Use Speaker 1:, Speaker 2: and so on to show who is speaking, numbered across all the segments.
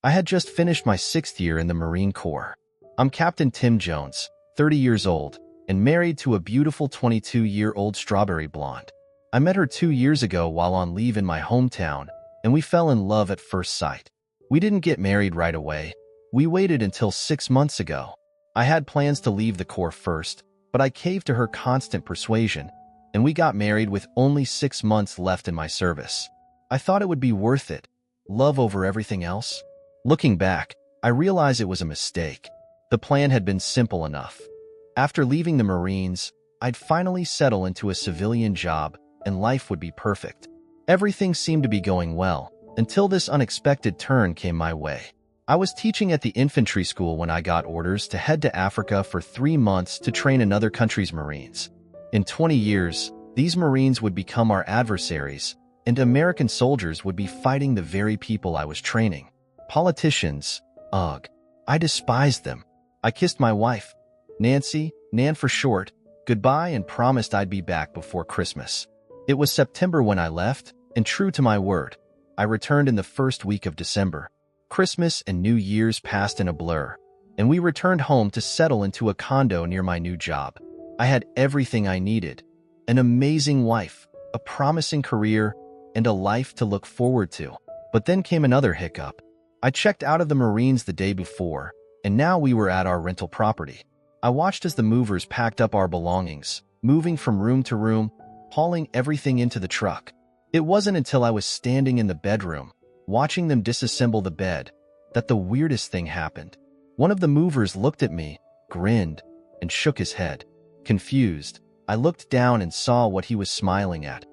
Speaker 1: I had just finished my 6th year in the Marine Corps. I'm Captain Tim Jones, 30 years old, and married to a beautiful 22-year-old strawberry blonde. I met her 2 years ago while on leave in my hometown, and we fell in love at first sight. We didn't get married right away. We waited until 6 months ago. I had plans to leave the Corps first, but I caved to her constant persuasion, and we got married with only 6 months left in my service. I thought it would be worth it. Love over everything else. Looking back, I realize it was a mistake. The plan had been simple enough. After leaving the Marines, I'd finally settle into a civilian job and life would be perfect. Everything seemed to be going well, until this unexpected turn came my way. I was teaching at the infantry school when I got orders to head to Africa for 3 months to train another country's Marines. In 20 years, these Marines would become our adversaries, and American soldiers would be fighting the very people I was training. Politicians, ugh, I despised them. I kissed my wife, Nancy, Nan for short, goodbye and promised I'd be back before Christmas. It was September when I left, and true to my word, I returned in the first week of December. Christmas and New Year's passed in a blur, and we returned home to settle into a condo near my new job. I had everything I needed: an amazing wife, a promising career, and a life to look forward to. But then came another hiccup. I checked out of the Marines the day before, and now we were at our rental property. I watched as the movers packed up our belongings, moving from room to room, hauling everything into the truck. It wasn't until I was standing in the bedroom, watching them disassemble the bed, that the weirdest thing happened. One of the movers looked at me, grinned, and shook his head. Confused, I looked down and saw what he was smiling at.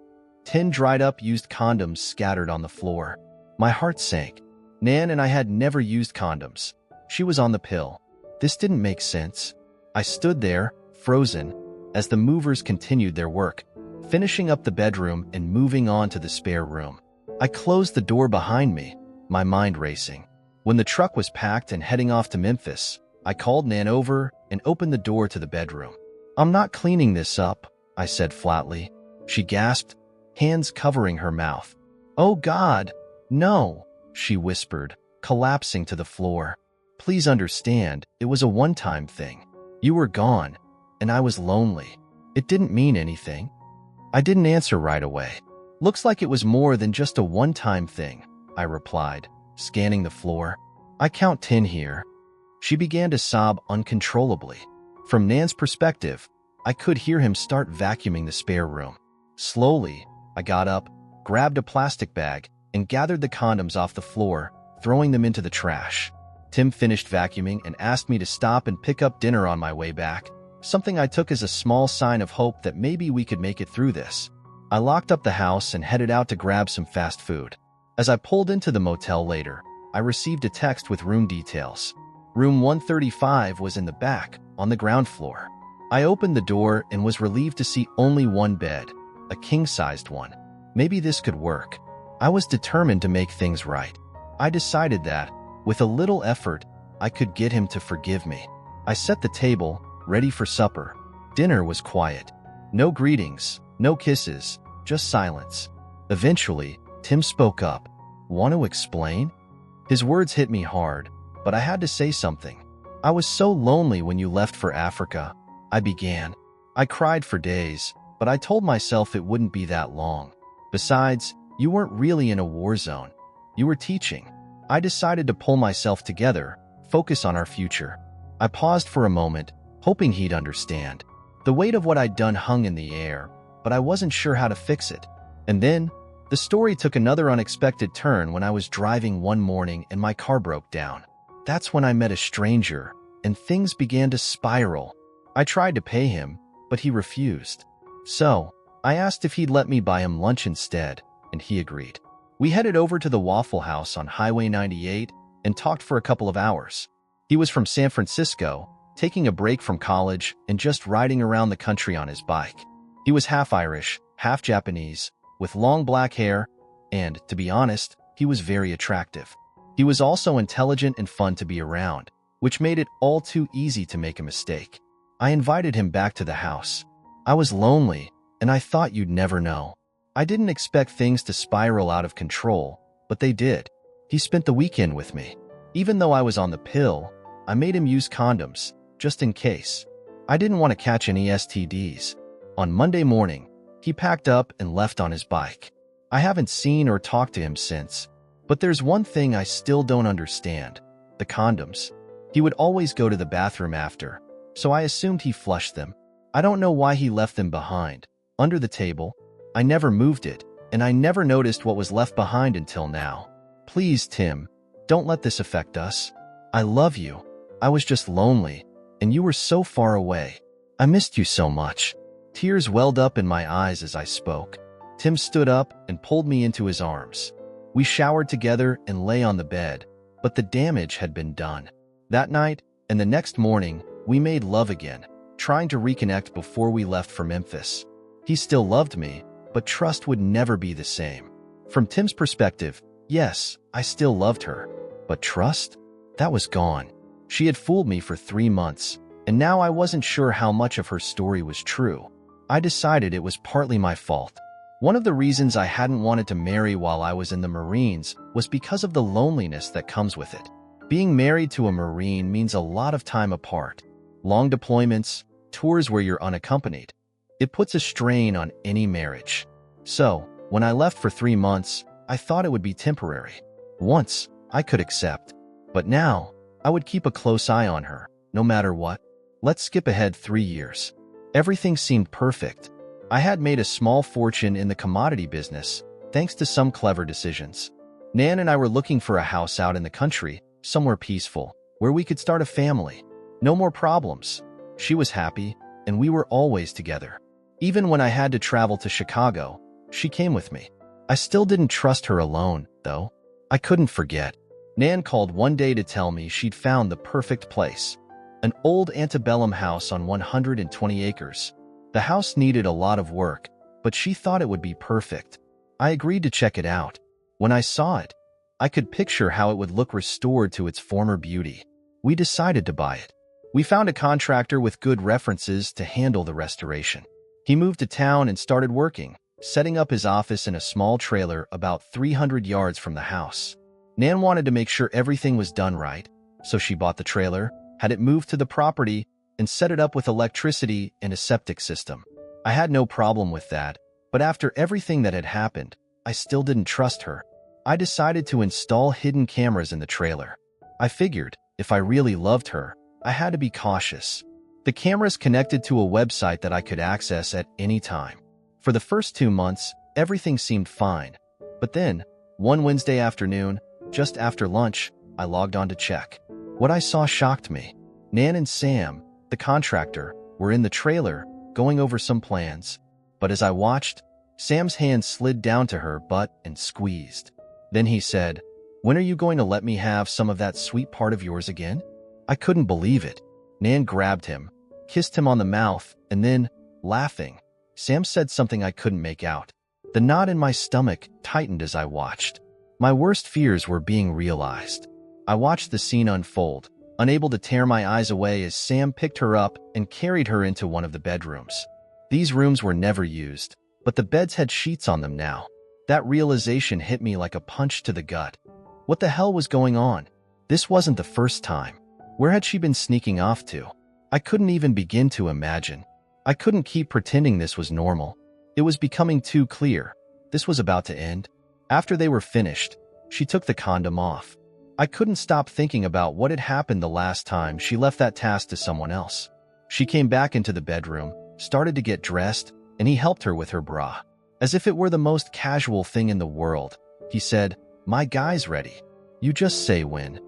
Speaker 1: 10 dried-up used condoms scattered on the floor. My heart sank. Nan and I had never used condoms. She was on the pill. This didn't make sense. I stood there, frozen, as the movers continued their work, finishing up the bedroom and moving on to the spare room. I closed the door behind me, my mind racing. When the truck was packed and heading off to Memphis, I called Nan over and opened the door to the bedroom. "I'm not cleaning this up," I said flatly. She gasped, hands covering her mouth. "Oh God, no," she whispered, collapsing to the floor. "Please understand, it was a one-time thing. You were gone, and I was lonely. It didn't mean anything." I didn't answer right away. "Looks like it was more than just a one-time thing," I replied, scanning the floor. "I count 10 here." She began to sob uncontrollably. From Nan's perspective, I could hear him start vacuuming the spare room. Slowly, I got up, grabbed a plastic bag, and gathered the condoms off the floor, throwing them into the trash. Tim finished vacuuming and asked me to stop and pick up dinner on my way back, something I took as a small sign of hope that maybe we could make it through this. I locked up the house and headed out to grab some fast food. As I pulled into the motel later, I received a text with room details. Room 135 was in the back, on the ground floor. I opened the door and was relieved to see only one bed, a king-sized one. Maybe this could work. I was determined to make things right. I decided that, with a little effort, I could get him to forgive me. I set the table, ready for supper. Dinner was quiet. No greetings, no kisses, just silence. Eventually, Tim spoke up. "Want to explain?" His words hit me hard, but I had to say something. "I was so lonely when you left for Africa," I began. "I cried for days, but I told myself it wouldn't be that long. Besides, you weren't really in a war zone. You were teaching." I decided to pull myself together, focus on our future. I paused for a moment, hoping he'd understand. The weight of what I'd done hung in the air, but I wasn't sure how to fix it. And then, the story took another unexpected turn when I was driving one morning and my car broke down. That's when I met a stranger, and things began to spiral. I tried to pay him, but he refused. So, I asked if he'd let me buy him lunch instead, and he agreed. We headed over to the Waffle House on Highway 98 and talked for a couple of hours. He was from San Francisco, taking a break from college and just riding around the country on his bike. He was half Irish, half Japanese, with long black hair, and, to be honest, he was very attractive. He was also intelligent and fun to be around, which made it all too easy to make a mistake. I invited him back to the house. I was lonely, and I thought you'd never know. I didn't expect things to spiral out of control, but they did. He spent the weekend with me. Even though I was on the pill, I made him use condoms, just in case. I didn't want to catch any STDs. On Monday morning, he packed up and left on his bike. I haven't seen or talked to him since. But there's one thing I still don't understand: the condoms. He would always go to the bathroom after, so I assumed he flushed them. I don't know why he left them behind, under the table. I never moved it, and I never noticed what was left behind until now. Please, Tim, don't let this affect us. I love you. I was just lonely, and you were so far away. I missed you so much. Tears welled up in my eyes as I spoke. Tim stood up and pulled me into his arms. We showered together and lay on the bed, but the damage had been done. That night and the next morning, we made love again, trying to reconnect before we left for Memphis. He still loved me, but trust would never be the same. From Tim's perspective, yes, I still loved her, but trust? That was gone. She had fooled me for 3 months, and now I wasn't sure how much of her story was true. I decided it was partly my fault. One of the reasons I hadn't wanted to marry while I was in the Marines was because of the loneliness that comes with it. Being married to a Marine means a lot of time apart. Long deployments, tours where you're unaccompanied. It puts a strain on any marriage. So, when I left for 3 months, I thought it would be temporary. Once, I could accept. But now, I would keep a close eye on her, no matter what. Let's skip ahead 3 years. Everything seemed perfect. I had made a small fortune in the commodity business, thanks to some clever decisions. Nan and I were looking for a house out in the country, somewhere peaceful, where we could start a family. No more problems. She was happy, and we were always together. Even when I had to travel to Chicago, she came with me. I still didn't trust her alone, though. I couldn't forget. Nan called one day to tell me she'd found the perfect place. An old antebellum house on 120 acres. The house needed a lot of work, but she thought it would be perfect. I agreed to check it out. When I saw it, I could picture how it would look restored to its former beauty. We decided to buy it. We found a contractor with good references to handle the restoration. He moved to town and started working, setting up his office in a small trailer about 300 yards from the house. Nan wanted to make sure everything was done right, so she bought the trailer, had it moved to the property, and set it up with electricity and a septic system. I had no problem with that, but after everything that had happened, I still didn't trust her. I decided to install hidden cameras in the trailer. I figured, if I really loved her, I had to be cautious. The cameras connected to a website that I could access at any time. For the first 2 months, everything seemed fine. But then, one Wednesday afternoon, just after lunch, I logged on to check. What I saw shocked me. Nan and Sam, the contractor, were in the trailer, going over some plans. But as I watched, Sam's hand slid down to her butt and squeezed. Then he said, "When are you going to let me have some of that sweet part of yours again?" I couldn't believe it. Nan grabbed him, kissed him on the mouth, and then, laughing, Sam said something I couldn't make out. The knot in my stomach tightened as I watched. My worst fears were being realized. I watched the scene unfold, unable to tear my eyes away as Sam picked her up and carried her into one of the bedrooms. These rooms were never used, but the beds had sheets on them now. That realization hit me like a punch to the gut. What the hell was going on? This wasn't the first time. Where had she been sneaking off to? I couldn't even begin to imagine. I couldn't keep pretending this was normal. It was becoming too clear. This was about to end. After they were finished, she took the condom off. I couldn't stop thinking about what had happened the last time she left that task to someone else. She came back into the bedroom, started to get dressed, and he helped her with her bra. As if it were the most casual thing in the world, he said, "My guy's ready. You just say when."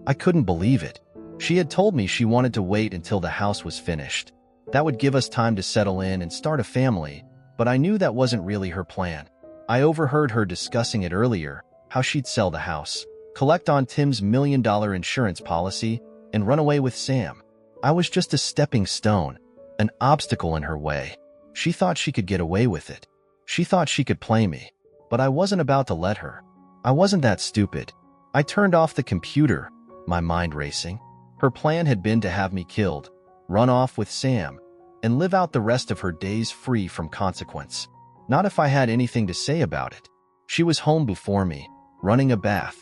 Speaker 1: I couldn't believe it. She had told me she wanted to wait until the house was finished. That would give us time to settle in and start a family, but I knew that wasn't really her plan. I overheard her discussing it earlier, how she'd sell the house, collect on Tim's $1 million insurance policy, and run away with Sam. I was just a stepping stone, an obstacle in her way. She thought she could get away with it. She thought she could play me, but I wasn't about to let her. I wasn't that stupid. I turned off the computer, my mind racing. Her plan had been to have me killed, run off with Sam, and live out the rest of her days free from consequence. Not if I had anything to say about it. She was home before me, running a bath.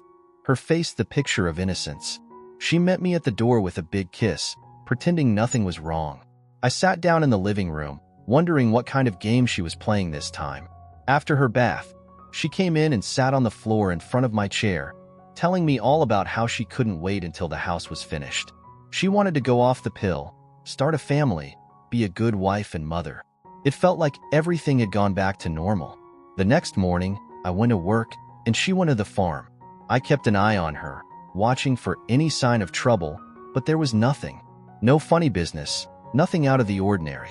Speaker 1: her face the picture of innocence. She met me at the door with a big kiss, pretending nothing was wrong. I sat down in the living room, wondering what kind of game she was playing this time. After her bath, she came in and sat on the floor in front of my chair, telling me all about how she couldn't wait until the house was finished. She wanted to go off the pill, start a family, be a good wife and mother. It felt like everything had gone back to normal. The next morning, I went to work, and she went to the farm. I kept an eye on her, watching for any sign of trouble, but there was nothing. No funny business, nothing out of the ordinary.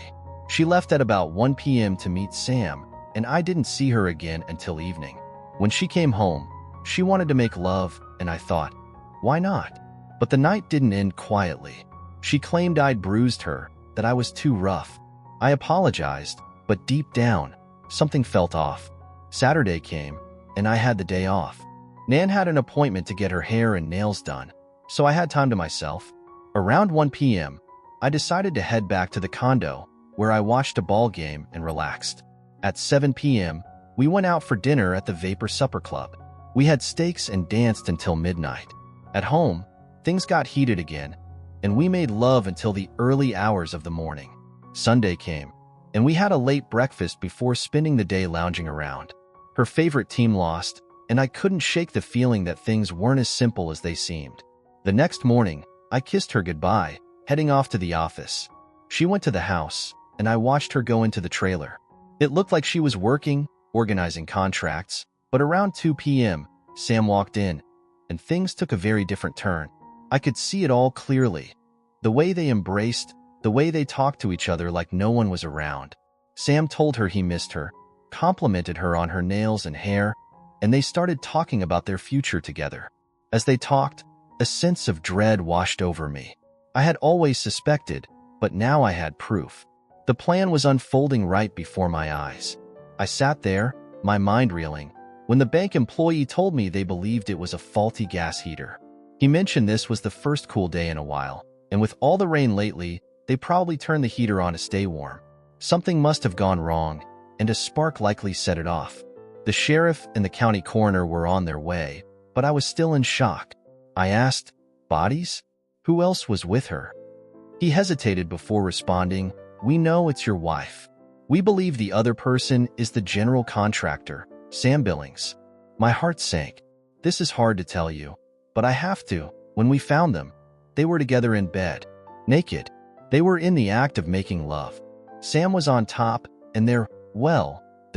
Speaker 1: She left at about 1 p.m. to meet Sam, and I didn't see her again until evening. When she came home, she wanted to make love, and I thought, why not? But the night didn't end quietly. She claimed I'd bruised her, that I was too rough. I apologized, but deep down, something felt off. Saturday came, and I had the day off. Nan had an appointment to get her hair and nails done, so I had time to myself. Around 1 p.m., I decided to head back to the condo, where I watched a ball game and relaxed. At 7 p.m., we went out for dinner at the Vapor Supper Club. We had steaks and danced until midnight. At home, things got heated again, and we made love until the early hours of the morning. Sunday came, and we had a late breakfast before spending the day lounging around. Her favorite team lost, and I couldn't shake the feeling that things weren't as simple as they seemed. The next morning, I kissed her goodbye, heading off to the office. She went to the house, and I watched her go into the trailer. It looked like she was working, organizing contracts, but around 2 p.m., Sam walked in, and things took a very different turn. I could see it all clearly. The way they embraced, the way they talked to each other like no one was around. Sam told her he missed her, complimented her on her nails and hair, and they started talking about their future together. As they talked, a sense of dread washed over me. I had always suspected, but now I had proof. The plan was unfolding right before my eyes. I sat there, my mind reeling, when the bank employee told me they believed it was a faulty gas heater. He mentioned this was the first cool day in a while, and with all the rain lately, they probably turned the heater on to stay warm. Something must have gone wrong, and a spark likely set it off. The sheriff and the county coroner were on their way, but I was still in shock. I asked, "Bodies? Who else was with her?" He hesitated before responding, "We know it's your wife. We believe the other person is the general contractor, Sam Billings." My heart sank. This is hard to tell you, but I have to. When we found them, they were together in bed, naked. They were in the act of making love. Sam was on top, and they're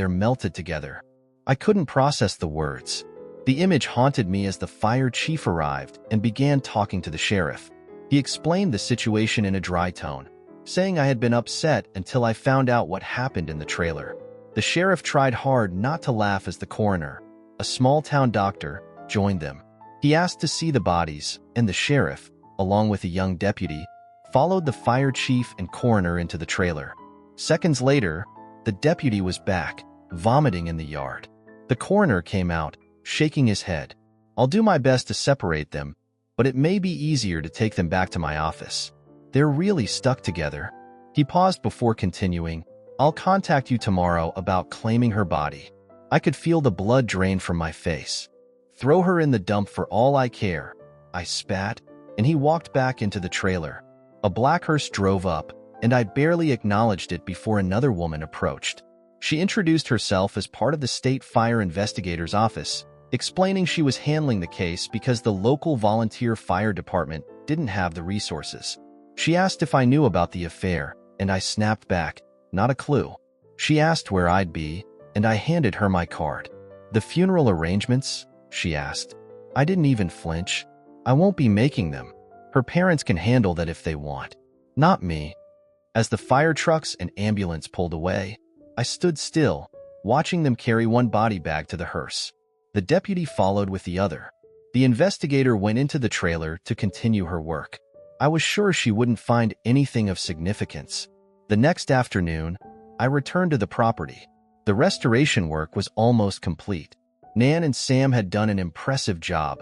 Speaker 1: melted together. I couldn't process the words. The image haunted me as the fire chief arrived and began talking to the sheriff. He explained the situation in a dry tone, saying I had been upset until I found out what happened in the trailer. The sheriff tried hard not to laugh as the coroner, a small-town doctor, joined them. He asked to see the bodies, and the sheriff, along with a young deputy, followed the fire chief and coroner into the trailer. Seconds later, the deputy was back, vomiting in the yard. The coroner came out, shaking his head. "I'll do my best to separate them, but it may be easier to take them back to my office. They're really stuck together." He paused before continuing, "I'll contact you tomorrow about claiming her body." I could feel the blood drain from my face. "Throw her in the dump for all I care," I spat, and he walked back into the trailer. A black hearse drove up, and I barely acknowledged it before another woman approached. She introduced herself as part of the state fire investigator's office, explaining she was handling the case because the local volunteer fire department didn't have the resources. She asked if I knew about the affair, and I snapped back, "Not a clue." She asked where I'd be, and I handed her my card. "The funeral arrangements?" she asked. I didn't even flinch. "I won't be making them. Her parents can handle that if they want. Not me." As the fire trucks and ambulance pulled away, I stood still, watching them carry one body bag to the hearse. The deputy followed with the other. The investigator went into the trailer to continue her work. I was sure she wouldn't find anything of significance. The next afternoon, I returned to the property. The restoration work was almost complete. Nan and Sam had done an impressive job,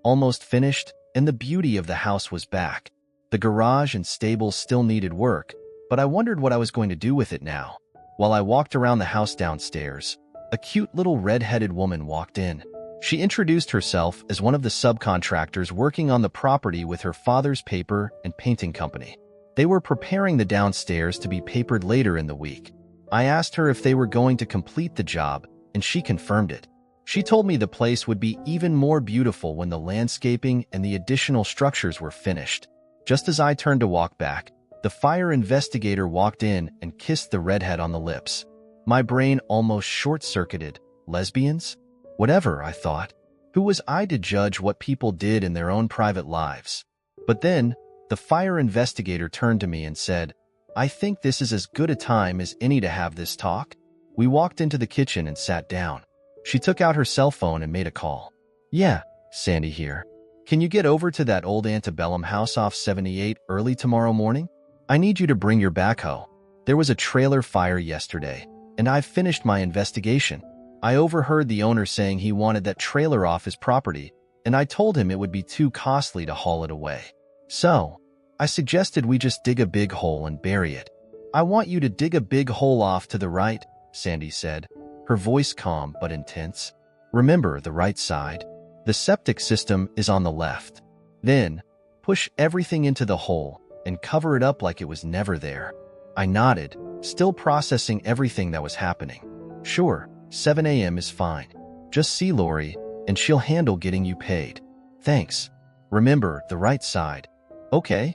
Speaker 1: almost finished, and the beauty of the house was back. The garage and stables still needed work, but I wondered what I was going to do with it now. While I walked around the house downstairs, a cute little red-headed woman walked in. She introduced herself as one of the subcontractors working on the property with her father's paper and painting company. They were preparing the downstairs to be papered later in the week. I asked her if they were going to complete the job, and she confirmed it. She told me the place would be even more beautiful when the landscaping and the additional structures were finished. Just as I turned to walk back, the fire investigator walked in and kissed the redhead on the lips. My brain almost short-circuited. Lesbians? Whatever, I thought. Who was I to judge what people did in their own private lives? But then, the fire investigator turned to me and said, "I think this is as good a time as any to have this talk." We walked into the kitchen and sat down. She took out her cell phone and made a call. "Yeah, Sandy here. Can you get over to that old antebellum house off 78 early tomorrow morning? I need you to bring your backhoe. There was a trailer fire yesterday, and I've finished my investigation. I overheard the owner saying he wanted that trailer off his property, and I told him it would be too costly to haul it away. So, I suggested we just dig a big hole and bury it. I want you to dig a big hole off to the right," Sandy said, her voice calm but intense. "Remember the right side. The septic system is on the left. Then, push everything into the hole and cover it up like it was never there." I nodded, still processing everything that was happening. "Sure, 7 a.m. is fine. Just see Lori, and she'll handle getting you paid. Thanks. Remember the right side." "Okay,"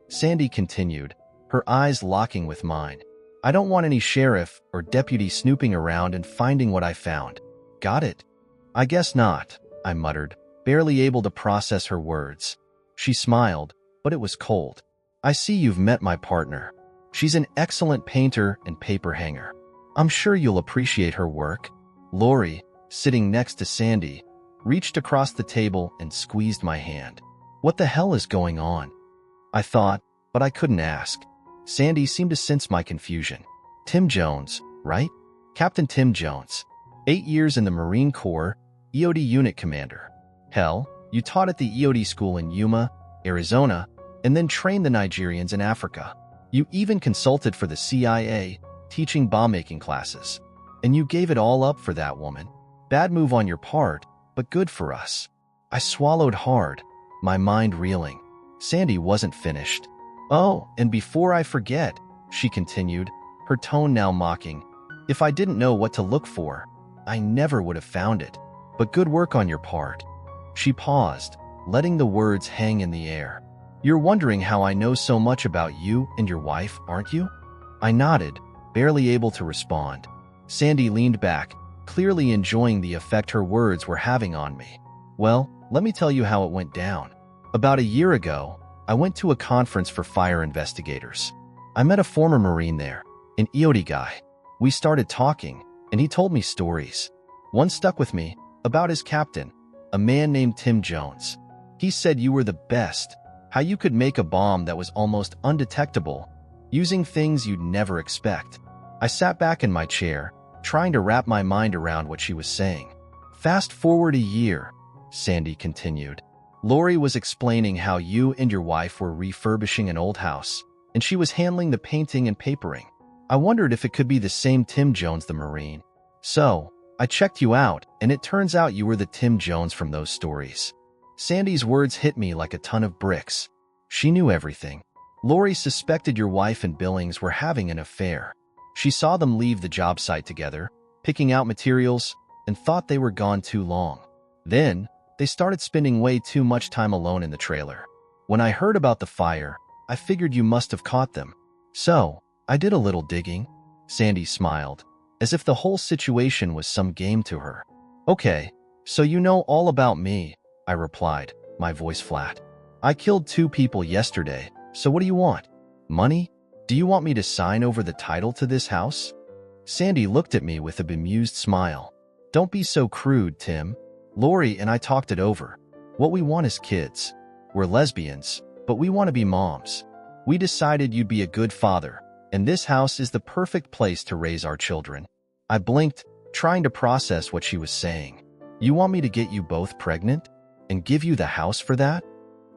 Speaker 1: Sandy continued, her eyes locking with mine. "I don't want any sheriff or deputy snooping around and finding what I found. Got it?" "I guess not," I muttered, barely able to process her words. She smiled, but it was cold. "I see you've met my partner. She's an excellent painter and paper hanger. I'm sure you'll appreciate her work." Lori, sitting next to Sandy, reached across the table and squeezed my hand. "What the hell is going on?" I thought, but I couldn't ask. Sandy seemed to sense my confusion. "Tim Jones, right? Captain Tim Jones. 8 years in the Marine Corps, EOD unit commander. Hell, you taught at the EOD school in Yuma, Arizona, and then trained the Nigerians in Africa. You even consulted for the CIA, teaching bomb-making classes. And you gave it all up for that woman. Bad move on your part, but good for us." I swallowed hard, my mind reeling. Sandy wasn't finished. "Oh, and before I forget," she continued, her tone now mocking, "if I didn't know what to look for, I never would have found it. But good work on your part." She paused, letting the words hang in the air. "You're wondering how I know so much about you and your wife, aren't you?" I nodded, barely able to respond. Sandy leaned back, clearly enjoying the effect her words were having on me. "Well, let me tell you how it went down. About a year ago, I went to a conference for fire investigators. I met a former Marine there, an EOD guy. We started talking, and he told me stories. One stuck with me, about his captain, a man named Tim Jones. He said you were the best, how you could make a bomb that was almost undetectable, using things you'd never expect." I sat back in my chair, trying to wrap my mind around what she was saying. "Fast forward a year," Sandy continued. "Lori was explaining how you and your wife were refurbishing an old house, and she was handling the painting and papering. I wondered if it could be the same Tim Jones the Marine. So, I checked you out, and it turns out you were the Tim Jones from those stories." Sandy's words hit me like a ton of bricks. She knew everything. Lori suspected your wife and Billings were having an affair. She saw them leave the job site together, picking out materials, and thought they were gone too long. Then, they started spending way too much time alone in the trailer. When I heard about the fire, I figured you must have caught them. So, I did a little digging." Sandy smiled, as if the whole situation was some game to her. "Okay, so you know all about me," I replied, my voice flat. "I killed 2 people yesterday, so what do you want? Money? Do you want me to sign over the title to this house?" Sandy looked at me with a bemused smile. "Don't be so crude, Tim. Lori and I talked it over. What we want is kids. We're lesbians, but we want to be moms. We decided you'd be a good father, and this house is the perfect place to raise our children." I blinked, trying to process what she was saying. "You want me to get you both pregnant? And give you the house for that?"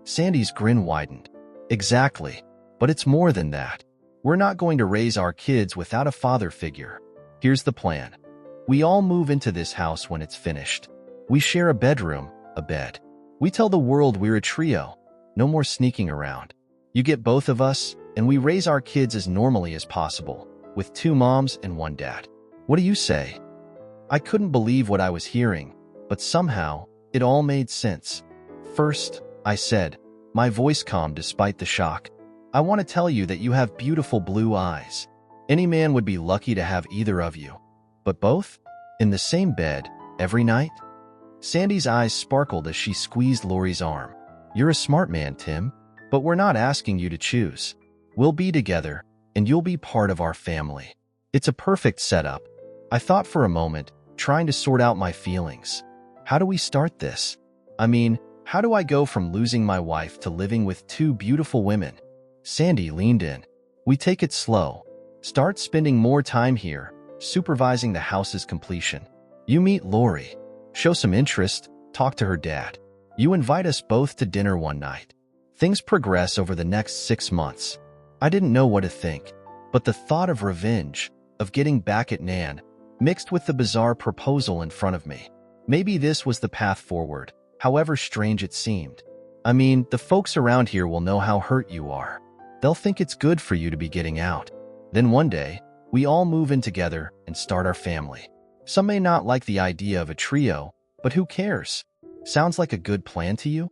Speaker 1: Sandy's grin widened. "Exactly. But it's more than that. We're not going to raise our kids without a father figure. Here's the plan. We all move into this house when it's finished. We share a bedroom, a bed. We tell the world we're a trio. No more sneaking around. You get both of us, and we raise our kids as normally as possible, with 2 moms and 1 dad. What do you say? I couldn't believe what I was hearing, but somehow, it all made sense. First, I said, my voice calm despite the shock. I want to tell you that you have beautiful blue eyes. Any man would be lucky to have either of you. But both? In the same bed, every night? Sandy's eyes sparkled as she squeezed Lori's arm. You're a smart man, Tim, but we're not asking you to choose. We'll be together, and you'll be part of our family. It's a perfect setup. I thought for a moment, trying to sort out my feelings. How do we start this? I mean, how do I go from losing my wife to living with 2 beautiful women? Sandy leaned in. We take it slow. Start spending more time here, supervising the house's completion. You meet Lori. Show some interest, talk to her dad. You invite us both to dinner one night. Things progress over the next 6 months. I didn't know what to think, but the thought of revenge, of getting back at Nan, mixed with the bizarre proposal in front of me. Maybe this was the path forward, however strange it seemed. I mean, the folks around here will know how hurt you are. They'll think it's good for you to be getting out. Then one day, we all move in together and start our family. Some may not like the idea of a trio, but who cares? Sounds like a good plan to you?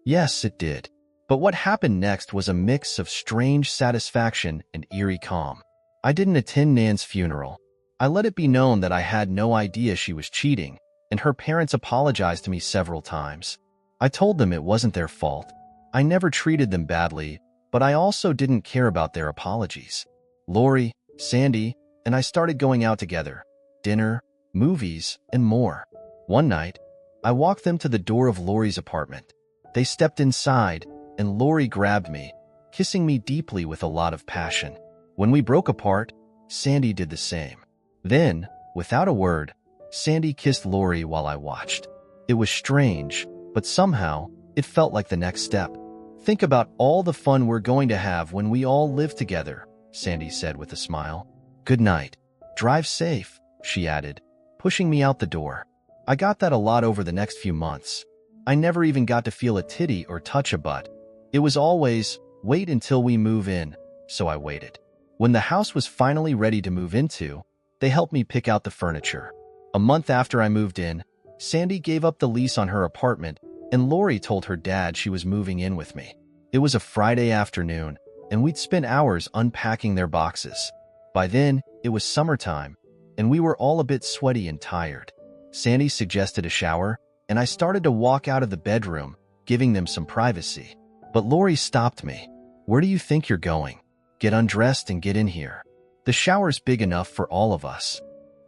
Speaker 1: Yes, it did. But what happened next was a mix of strange satisfaction and eerie calm. I didn't attend Nan's funeral. I let it be known that I had no idea she was cheating, and her parents apologized to me several times. I told them it wasn't their fault. I never treated them badly, but I also didn't care about their apologies. Lori, Sandy, and I started going out together. Dinner, movies, and more. One night, I walked them to the door of Lori's apartment. They stepped inside, and Lori grabbed me, kissing me deeply with a lot of passion. When we broke apart, Sandy did the same. Then, without a word, Sandy kissed Lori while I watched. It was strange, but somehow, it felt like the next step. Think about all the fun we're going to have when we all live together, Sandy said with a smile. Good night. Drive safe, she added, pushing me out the door. I got that a lot over the next few months. I never even got to feel a titty or touch a butt. It was always, wait until we move in, so I waited. When the house was finally ready to move into, they helped me pick out the furniture. A month after I moved in, Sandy gave up the lease on her apartment, and Lori told her dad she was moving in with me. It was a Friday afternoon, and we'd spent hours unpacking their boxes. By then, it was summertime, and we were all a bit sweaty and tired. Sandy suggested a shower, and I started to walk out of the bedroom, giving them some privacy. But Lori stopped me. Where do you think you're going? Get undressed and get in here. The shower's big enough for all of us.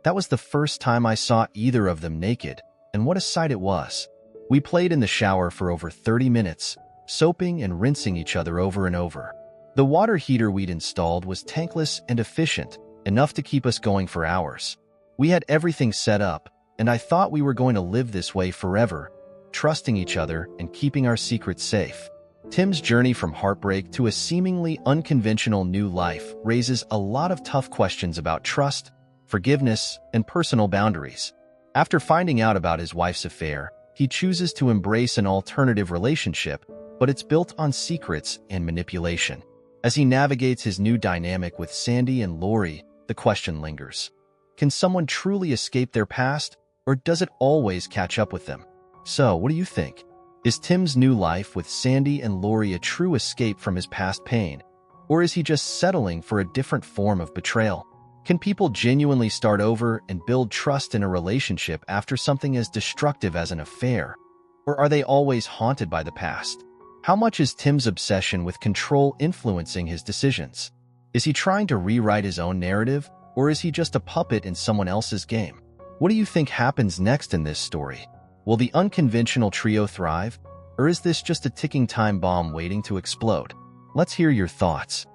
Speaker 1: That was the first time I saw either of them naked, and what a sight it was. We played in the shower for over 30 minutes, soaping and rinsing each other over and over. The water heater we'd installed was tankless and efficient, enough to keep us going for hours. We had everything set up, and I thought we were going to live this way forever, trusting each other and keeping our secrets safe. Tim's journey from heartbreak to a seemingly unconventional new life raises a lot of tough questions about trust, forgiveness, and personal boundaries. After finding out about his wife's affair, he chooses to embrace an alternative relationship, but it's built on secrets and manipulation. As he navigates his new dynamic with Sandy and Lori, the question lingers. Can someone truly escape their past, or does it always catch up with them? So, what do you think? Is Tim's new life with Sandy and Lori a true escape from his past pain, or is he just settling for a different form of betrayal? Can people genuinely start over and build trust in a relationship after something as destructive as an affair, or are they always haunted by the past? How much is Tim's obsession with control influencing his decisions? Is he trying to rewrite his own narrative, or is he just a puppet in someone else's game? What do you think happens next in this story? Will the unconventional trio thrive, or is this just a ticking time bomb waiting to explode? Let's hear your thoughts.